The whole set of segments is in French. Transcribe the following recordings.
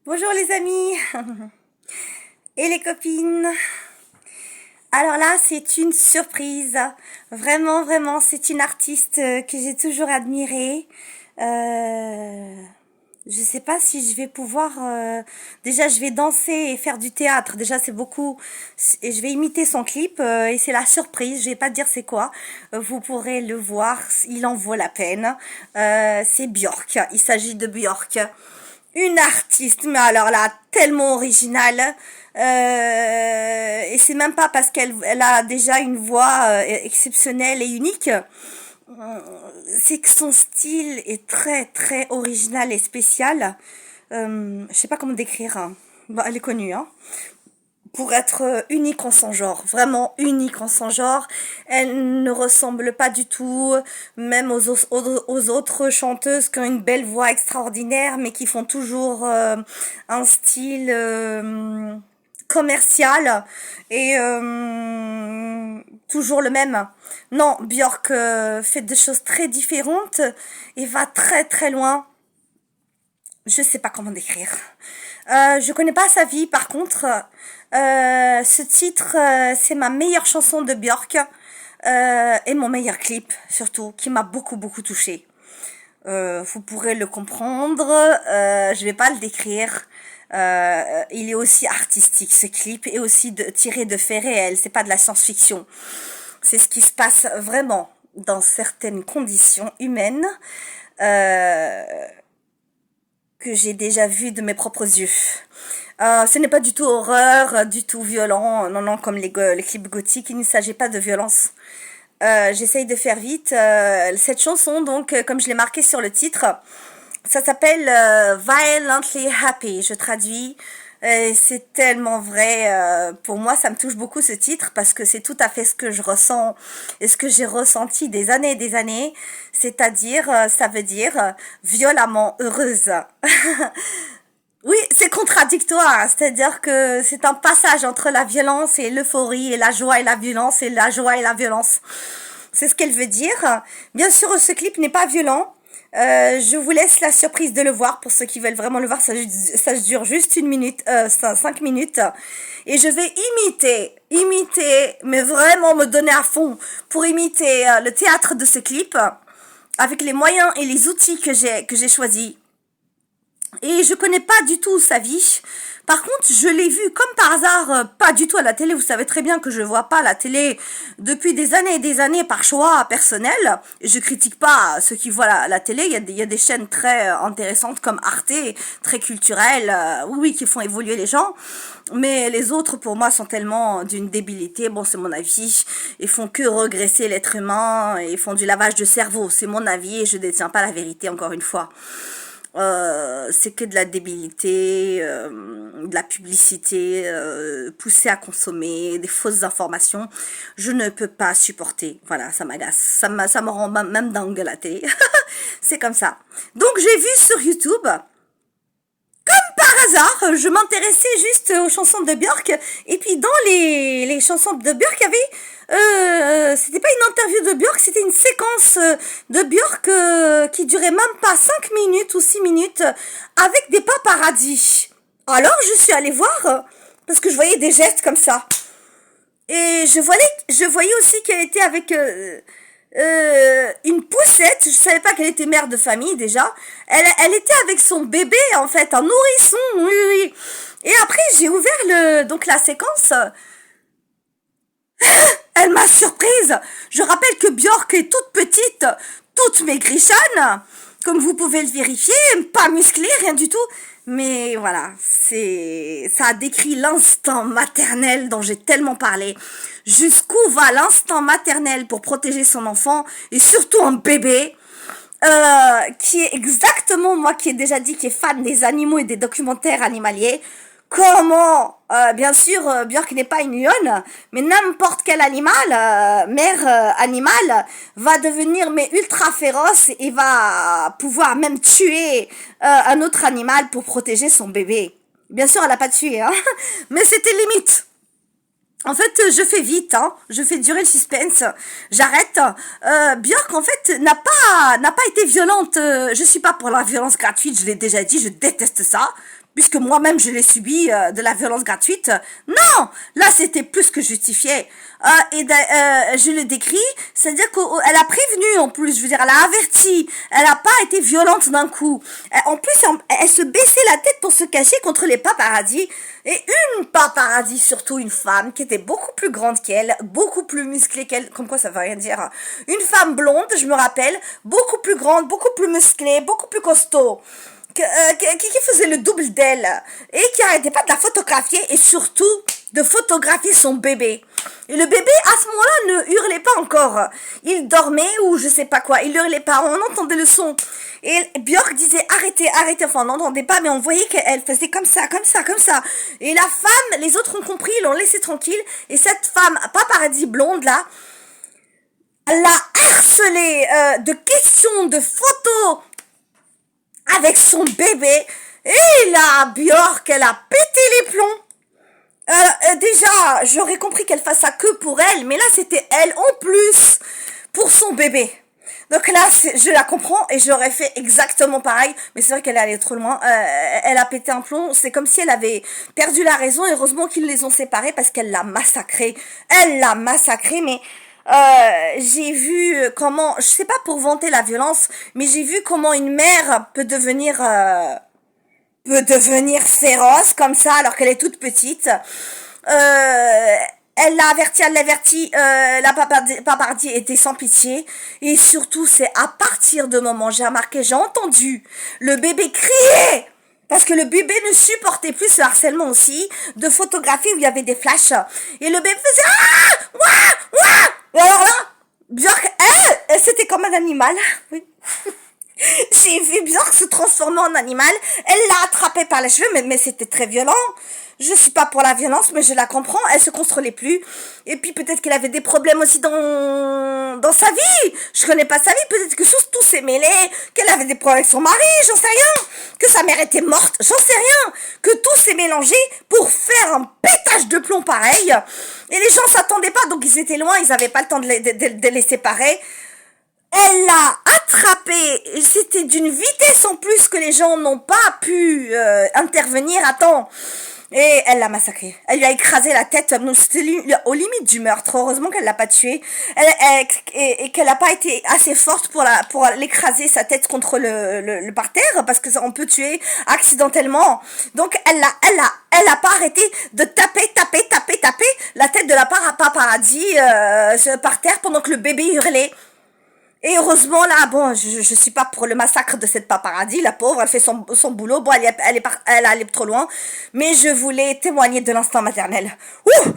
Bonjour les amis et les copines. Alors là, c'est une surprise. Vraiment, vraiment, c'est une artiste que j'ai toujours admirée. Je sais pas si je vais pouvoir... Déjà, je vais danser et faire du théâtre. Déjà, c'est beaucoup... Et je vais imiter son clip et c'est la surprise. Je vais pas te dire c'est quoi. Vous pourrez le voir. Il en vaut la peine. C'est Björk. Il s'agit de Björk. Une artiste, mais alors là, tellement originale. Et c'est même pas parce qu'elle a déjà une voix exceptionnelle et unique. C'est que son style est très très original et spécial. Je sais pas comment décrire, hein. Bah, elle est connue, hein, pour être unique en son genre, vraiment unique en son genre. Elle ne ressemble pas du tout, même aux autres chanteuses qui ont une belle voix extraordinaire, mais qui font toujours un style commercial et toujours le même. Non, Björk fait des choses très différentes et va très très loin. Je sais pas comment décrire. Je connais pas sa vie, par contre. Ce titre, c'est ma meilleure chanson de Björk et mon meilleur clip, surtout, qui m'a beaucoup beaucoup touchée. Vous pourrez le comprendre. Je vais pas le décrire. Il est aussi artistique, ce clip, et aussi tiré de faits réels. C'est pas de la science-fiction. C'est ce qui se passe vraiment dans certaines conditions humaines. Euh, que j'ai déjà vu de mes propres yeux. Ce n'est pas du tout horreur, du tout violent, non, non, comme les clips gothiques, il ne s'agit pas de violence. J'essaye de faire vite. Cette chanson, donc, comme je l'ai marqué sur le titre, ça s'appelle Violently Happy, je traduis. C'est tellement vrai. Pour moi, ça me touche beaucoup ce titre parce que c'est tout à fait ce que je ressens et ce que j'ai ressenti des années et des années. C'est-à-dire, ça veut dire violemment heureuse. Oui, c'est contradictoire, c'est-à-dire que c'est un passage entre la violence et l'euphorie et la joie et la violence et la joie et la violence. C'est ce qu'elle veut dire. Bien sûr, ce clip n'est pas violent. Je vous laisse la surprise de le voir pour ceux qui veulent vraiment le voir. Ça dure juste 1 minute, 5 minutes. Et je vais imiter, mais vraiment me donner à fond pour imiter le théâtre de ce clip avec les moyens et les outils que j'ai choisis. Et je connais pas du tout sa vie. Par contre, je l'ai vu comme par hasard, pas du tout à la télé. Vous savez très bien que je vois pas la télé depuis des années et des années par choix personnel. Je critique pas ceux qui voient la télé. Il y a des chaînes très intéressantes comme Arte, très culturelles, oui, oui, qui font évoluer les gens. Mais les autres, pour moi, sont tellement d'une débilité. Bon, c'est mon avis. Ils font que regresser l'être humain. Ils font du lavage de cerveau. C'est mon avis et je détiens pas la vérité, encore une fois. C'est que de la débilité, de la publicité poussée à consommer, des fausses informations. Je ne peux pas supporter. Voilà, ça m'agace. Ça me rend même dingue la télé. C'est comme ça. Donc j'ai vu sur YouTube, par hasard, je m'intéressais juste aux chansons de Björk. Et puis dans les chansons de Björk, il y avait... c'était pas une interview de Björk, c'était une séquence de Björk qui durait même pas 5 minutes ou 6 minutes avec des paparazzis. Alors je suis allée voir parce que je voyais des gestes comme ça. Et je voyais aussi qu'elle était avec une poussette. Je savais pas qu'elle était mère de famille déjà. Elle était avec son bébé en fait, un nourrisson. Oui, oui, oui. Et après j'ai ouvert donc la séquence. Elle m'a surprise. Je rappelle que Björk est toute petite, toute maigrichonne, comme vous pouvez le vérifier, pas musclée, rien du tout. Mais voilà, ça a décrit l'instinct maternel dont j'ai tellement parlé. Jusqu'où va l'instinct maternel pour protéger son enfant et surtout un bébé qui est exactement, moi qui ai déjà dit, qui est fan des animaux et des documentaires animaliers. Comment bien sûr, Björk n'est pas une lionne, mais n'importe quel animal, mère animal, va devenir mais ultra féroce et va pouvoir même tuer un autre animal pour protéger son bébé. Bien sûr, elle a pas tué, hein, mais c'était limite. En fait, je fais vite, hein. Je fais durer le suspense. J'arrête. Björk, en fait, n'a pas été violente. Je suis pas pour la violence gratuite. Je l'ai déjà dit. Je déteste ça. puisque moi-même je l'ai subi de la violence gratuite. Non, là c'était plus que justifié. Je le décris, c'est-à-dire qu'elle a prévenu en plus, je veux dire, elle a averti, elle n'a pas été violente d'un coup. En plus, elle se baissait la tête pour se cacher contre les paparazzis. Et une paparazzi, surtout une femme, qui était beaucoup plus grande qu'elle, beaucoup plus musclée qu'elle, comme quoi ça veut rien dire. Une femme blonde, je me rappelle, beaucoup plus grande, beaucoup plus musclée, beaucoup plus costaud. Qui faisait le double d'elle et qui arrêtait pas de la photographier et surtout de photographier son bébé. Et le bébé, à ce moment-là, ne hurlait pas encore. Il dormait ou je sais pas quoi. Il hurlait pas. On entendait le son. Et Björk disait arrêtez, arrêtez. Enfin, on n'entendait pas, mais on voyait qu'elle faisait comme ça, comme ça, comme ça. Et la femme, les autres ont compris, ils l'ont laissé tranquille. Et cette femme, paparazzi blonde là, elle l'a harcelée de questions, de photos avec son bébé. Et là, Björk, elle a pété les plombs. Déjà, j'aurais compris qu'elle fasse ça que pour elle, mais là, c'était elle en plus pour son bébé. Donc là, je la comprends et j'aurais fait exactement pareil, mais c'est vrai qu'elle est allée trop loin. Elle a pété un plomb, c'est comme si elle avait perdu la raison. Et heureusement qu'ils les ont séparés parce qu'elle l'a massacrée. Elle l'a massacrée, mais j'ai vu comment, je sais pas pour vanter la violence, mais j'ai vu comment une mère peut devenir féroce comme ça alors qu'elle est toute petite. Elle l'a averti, elle l'avertit, la paparazzi était sans pitié. Et surtout, c'est à partir de moment, j'ai remarqué, j'ai entendu le bébé crier. Parce que le bébé ne supportait plus ce harcèlement aussi, de photographies où il y avait des flashs. Et le bébé faisait ah, ouah, ouah. Et alors là, Björk, elle c'était comme un animal. Oui. J'ai vu Björk se transformer en animal. Elle l'a attrapé par les cheveux, mais c'était très violent. Je suis pas pour la violence, mais je la comprends. Elle se contrôlait plus. Et puis peut-être qu'elle avait des problèmes aussi dans sa vie. Je connais pas sa vie. Peut-être que tout s'est mêlé. Qu'elle avait des problèmes avec son mari, j'en sais rien. Que sa mère était morte, j'en sais rien. Que tout s'est mélangé pour faire un pétage de plomb pareil. Et les gens s'attendaient pas, donc ils étaient loin. Ils avaient pas le temps de les séparer. Elle l'a attrapé. C'était d'une vitesse en plus que les gens n'ont pas pu intervenir à temps. Et elle l'a massacré. Elle lui a écrasé la tête. C'était aux limites du meurtre. Heureusement qu'elle l'a pas tué. Et qu'elle n'a pas été assez forte pour l'écraser sa tête contre le parterre. Parce que ça, on peut tuer accidentellement. Donc, elle a pas arrêté de taper la tête de la paparazzi par terre pendant que le bébé hurlait. Et heureusement, là, bon, je suis pas pour le massacre de cette paparazzi, la pauvre, elle fait son boulot, bon, elle allait trop loin, mais je voulais témoigner de l'instinct maternel. Ouh!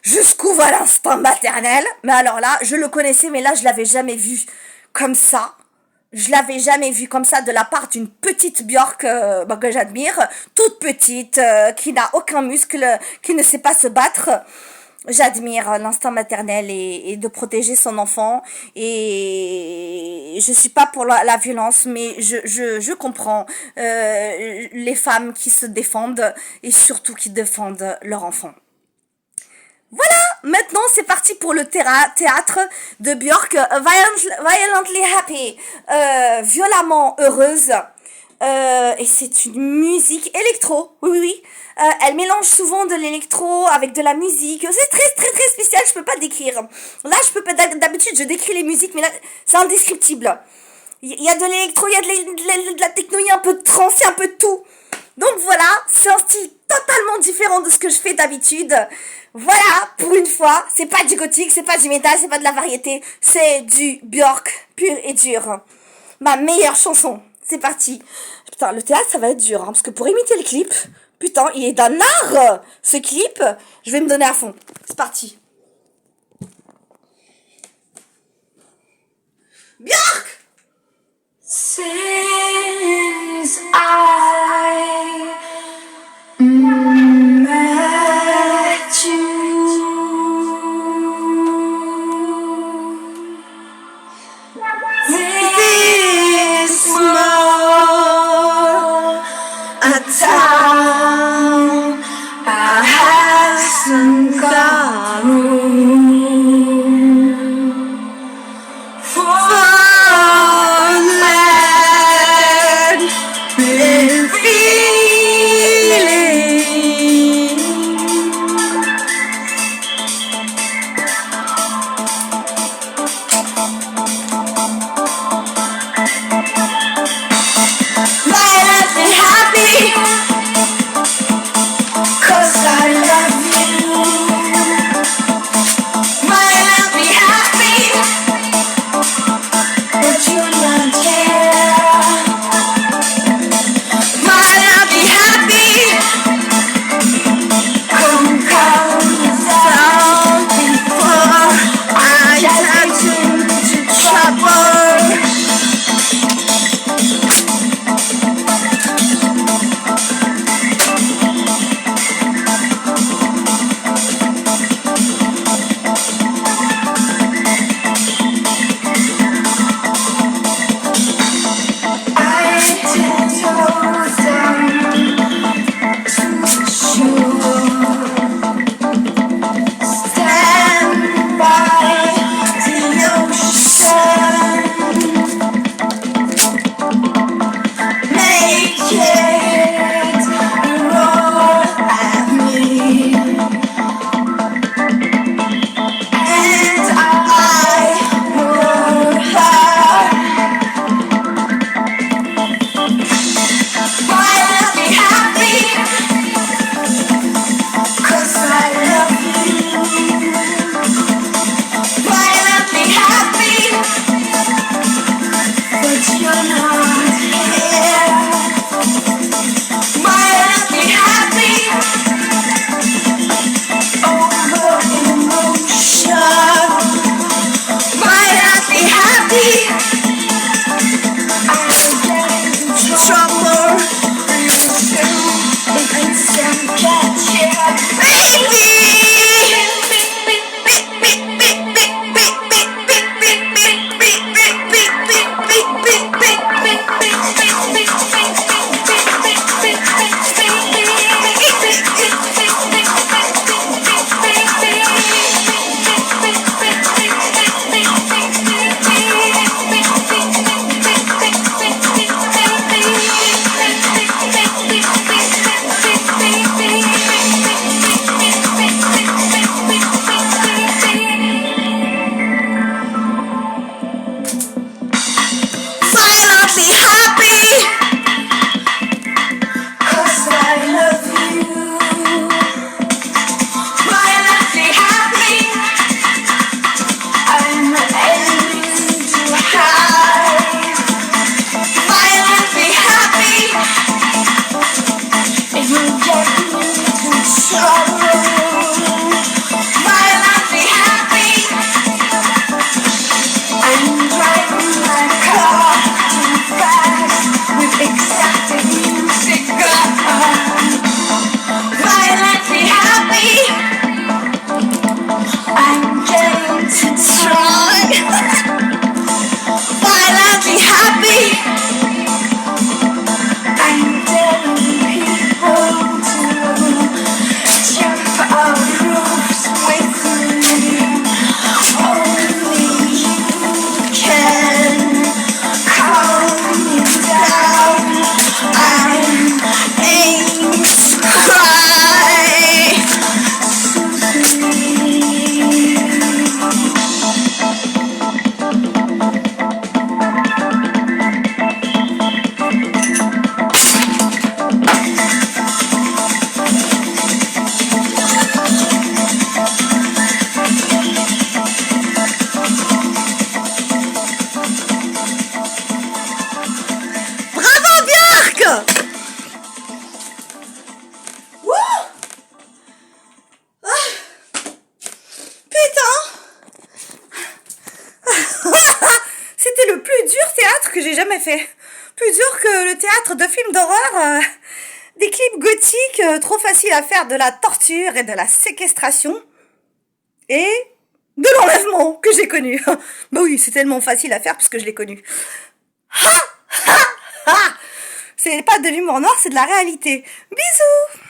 Jusqu'où va l'instinct maternel? Mais alors là, je le connaissais, mais là, je l'avais jamais vu comme ça. Je l'avais jamais vu comme ça de la part d'une petite Björk que j'admire, toute petite, qui n'a aucun muscle, qui ne sait pas se battre. J'admire l'instinct maternel et de protéger son enfant, et je suis pas pour la violence, mais je comprends les femmes qui se défendent et surtout qui défendent leur enfant. Voilà, maintenant c'est parti pour le théâtre de Björk, Violently Happy, violemment heureuse. Et c'est une musique électro, oui. Elle mélange souvent de l'électro avec de la musique. C'est très spécial, je peux pas décrire. Là, je peux pas, d'habitude, je décris les musiques, mais là, c'est indescriptible. Il y a de l'électro, il y a de la techno, il y a un peu de trance, il y a un peu de tout. Donc voilà, c'est un style totalement différent de ce que je fais d'habitude. Voilà, pour une fois, c'est pas du gothique, c'est pas du métal, c'est pas de la variété, c'est du Björk pur et dur. Ma meilleure chanson. C'est parti. Putain, le théâtre, ça va être dur, hein, parce que pour imiter le clip, putain, il est d'un art, ce clip. Je vais me donner à fond. C'est parti. Björk! Since I met you, this small a town I hasn't got room for land been free. Wouh. Putain. C'était le plus dur théâtre que j'ai jamais fait. Plus dur que le théâtre de films d'horreur, des clips gothiques, trop faciles à faire, de la torture et de la séquestration. Et de l'enlèvement que j'ai connu. Bah oui, c'est tellement facile à faire puisque je l'ai connu. C'est pas de l'humour noir, c'est de la réalité. Bisous.